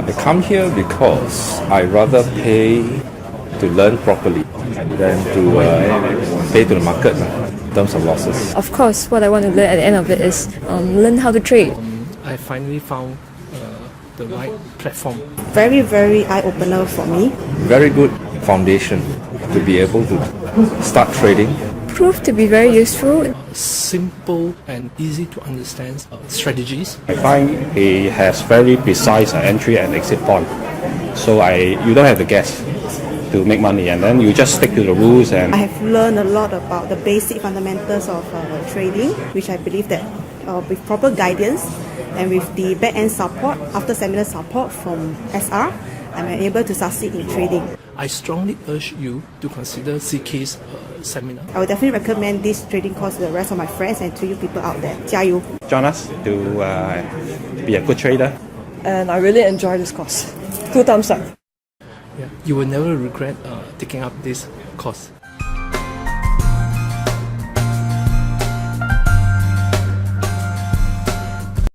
I come here because I rather pay to learn properly than to pay to the market in terms of losses. Of course, what I want to learn at the end of it is learn how to trade. I finally found the right platform. Very, very eye-opener for me. Very good foundation to be able to start trading. Proved to be very useful. Simple and easy to understand strategies. I find he has very precise entry and exit point. So you don't have to guess to make money, and then you just stick to the rules. And I have learned a lot about the basic fundamentals of trading, which I believe that with proper guidance and with the back-end support, after seminar support from SR, I'm able to succeed in trading. I strongly urge you to consider CK's seminar. I would definitely recommend this trading course to the rest of my friends and to you people out there. 加油! join us to be a good trader. And I really enjoy this course. 2 thumbs up. Yeah, you will never regret taking up this course.